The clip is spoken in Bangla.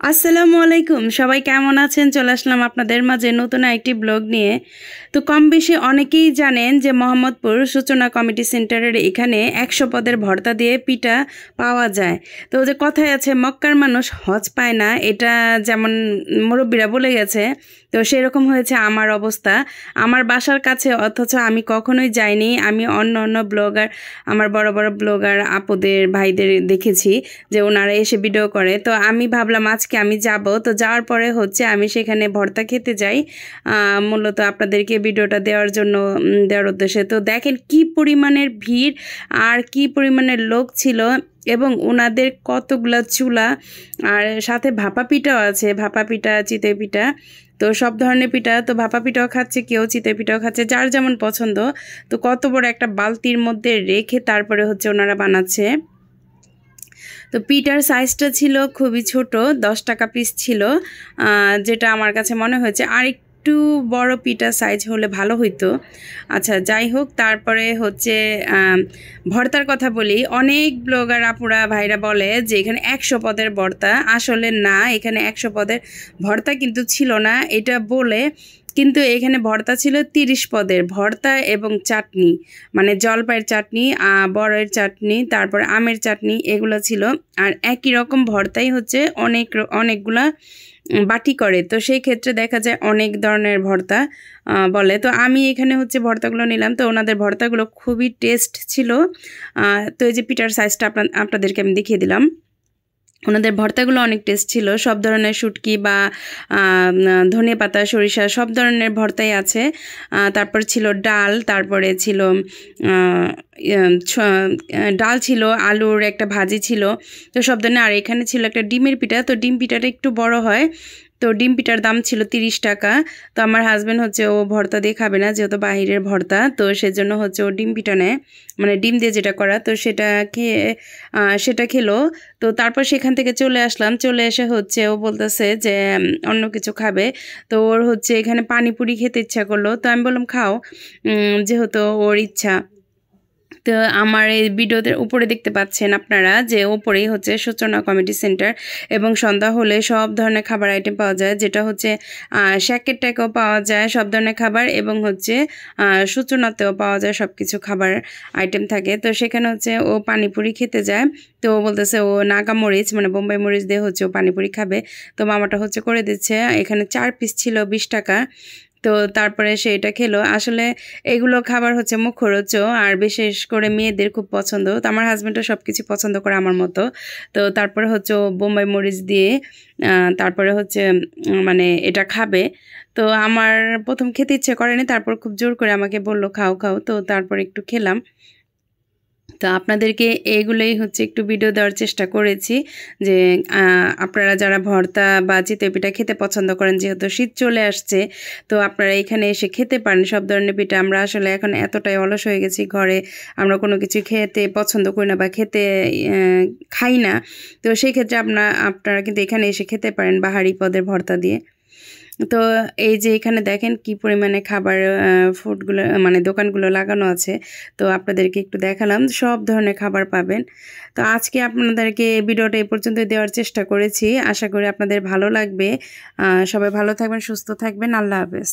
আসসালামু আলাইকুম, সবাই কেমন আছেন? চলে আসলাম আপনাদের মাঝে নতুন একটি ব্লগ নিয়ে। তো কম বেশি অনেকেই জানেন যে মোহাম্মদপুর সূচনা কমিটি সেন্টারের এখানে 100 পদের ভর্তা দিয়ে পিঠা পাওয়া যায়। তো যে কথায় আছে মক্কার মানুষ হজ পায় না, এটা যেমন মুরব্বীরা বলে গেছে, তো সেরকম হয়েছে আমার অবস্থা। আমার বাসার কাছে, অথচ আমি কখনোই যাইনি। আমি অন্য অন্য ব্লগার, আমার বড় বড় ব্লগার আপুদের ভাইদের দেখেছি যে ওনারা এসে ভিডিও করে। তো আমি ভাবলাম আজকে আমি যাব। তো যাওয়ার পরে হচ্ছে আমি সেখানে ভর্তা খেতে যাই, মূলত আপনাদেরকে ভিডিওটা দেওয়ার জন্য, দেওয়ার উদ্দেশ্যে। তো দেখেন কি পরিমাণের ভিড় আর কি পরিমাণের লোক ছিল, এবং ওনাদের কতগুলা চুলা, আর সাথে ভাপা পিঠাও আছে, ভাপা পিঠা, চিতই পিঠা, তো সব ধরনের পিঠা। তো ভাপা পিঠাও খাচ্ছে কেউ, চিতই পিঠাও খাচ্ছে, যার যেমন পছন্দ। তো কত বড় একটা বালতির মধ্যে রেখে তারপরে হচ্ছে ওনারা বানাচ্ছে। তো পিঠার সাইজটা ছিল খুবই ছোট, 10 টাকা পিস ছিল, যেটা আমার কাছে মনে হয়েছে আর একটু বড় পিঠা সাইজ হলে ভালো হইতো। আচ্ছা, যাই হোক, তারপরে হচ্ছে ভর্তার কথা বলি। অনেক ব্লগার আপুরা ভাইরা বলে যে এখানে 100 পদের ভর্তা, আসলে না, এখানে 100 পদের ভর্তা কিন্তু ছিল না এটা বলে, কিন্তু এখানে ভর্তা ছিল 30 পদের ভর্তা এবং চাটনি, মানে জলপাইয়ের চাটনি, বড়ের চাটনি, তারপর আমের চাটনি, এগুলো ছিল। আর একই রকম ভর্তাই হচ্ছে অনেকগুলা বাটি করে, তো সেই ক্ষেত্রে দেখা যায় অনেক ধরনের ভর্তা বলে। তো আমি এখানে হচ্ছে ভর্তাগুলো নিলাম, তো ওনাদের ভর্তাগুলো খুবই টেস্ট ছিল। তো এই যে পিঠার সাইজটা আপনাদেরকে আমি দেখিয়ে দিলাম। ওনাদের ভর্তাগুলো অনেক টেস্ট ছিল, সব ধরনের শুটকি বা ধনে পাতা, সরিষা, সব ধরনের ভর্তাই আছে। তারপর ছিল ডাল, তারপরে ছিল ডাল ছিল, আলুর একটা ভাজি ছিল, তো সব ধরনের। আর এখানে ছিল একটা ডিমের পিঠা, তো ডিম পিঠাটা একটু বড় হয়, তো ডিম পিঠার দাম ছিল 30 টাকা। তো আমার হাজব্যান্ড হচ্ছে ও ভর্তা দিয়ে খাবে না, যেহেতু বাহিরের ভর্তা, তো সেজন্য হচ্ছে ও ডিম পিঠা নেয়, মানে ডিম দিয়ে যেটা করা, তো সেটা খেলো। তো তারপর সেখান থেকে চলে আসলাম, চলে এসে হচ্ছে ও বলতেছে যে অন্য কিছু খাবে। তো ওর হচ্ছে এখানে পানিপুরি খেতে ইচ্ছা করলো, তো আমি বললাম খাও, যেহেতু ওর ইচ্ছা। তো আমার এই ভিডিওতে উপরে দেখতে পাচ্ছেন আপনারা যে উপরেই হচ্ছে সূচনা কমিটি সেন্টার, এবং সন্ধ্যা হলে সব ধরনের খাবার আইটেম পাওয়া যায়, যেটা হচ্ছে শ্যাকের টাকাও পাওয়া যায় সব ধরনের খাবার, এবং হচ্ছে সূচনাতেও পাওয়া যায় সব কিছু খাবার আইটেম থাকে। তো সেখানে হচ্ছে ও পানিপুরি খেতে যায়, তো ও বলতেছে ও নাগা মরিচ, মানে বোম্বাই মরিচ দিয়ে হচ্ছে ও পানিপুরি খাবে। তো মামাটা হচ্ছে করে দিচ্ছে, এখানে 4 পিস ছিল 20 টাকা। তো তারপরে সে এটা খেলো। আসলে এগুলো খাবার হচ্ছে মুখরোচক, আর বিশেষ করে মেয়েদের খুব পছন্দ। তো আমার হাজব্যান্ডও সব কিছু পছন্দ করে আমার মতো। তো তারপরে হচ্ছে ও বোম্বাই মরিচ দিয়ে তারপরে হচ্ছে মানে এটা খাবে। তো আমার প্রথম খেতে ইচ্ছে করেনি, তারপর খুব জোর করে আমাকে বলল খাও খাও, তো তারপর একটু খেলাম। তো আপনাদেরকে এগুলোই হচ্ছে একটু ভিডিও দেওয়ার চেষ্টা করেছি, যে আপনারা যারা ভর্তা বা চিতই পিঠা খেতে পছন্দ করেন, যেহেতু শীত চলে আসছে, তো আপনারা এখানে এসে খেতে পারেন সব ধরনের পিঠা। আমরা আসলে এখন এতটাই অলস হয়ে গেছি, ঘরে আমরা কোনো কিছু খেতে পছন্দ করি না বা খেতে খাই না, তো সেই ক্ষেত্রে আপনারা কিন্তু এখানে এসে খেতে পারেন বাহারি পদের ভর্তা দিয়ে। তো এই যে এখানে দেখেন কি পরিমাণে খাবার, ফুডগুলো, মানে দোকানগুলো লাগানো আছে, তো আপনাদেরকে একটু দেখালাম, সব ধরনের খাবার পাবেন। তো আজকে আপনাদেরকে ভিডিওটা এই পর্যন্ত দেওয়ার চেষ্টা করেছি, আশা করি আপনাদের ভালো লাগবে। সবাই ভালো থাকবেন, সুস্থ থাকবেন, আল্লাহ হাফেজ।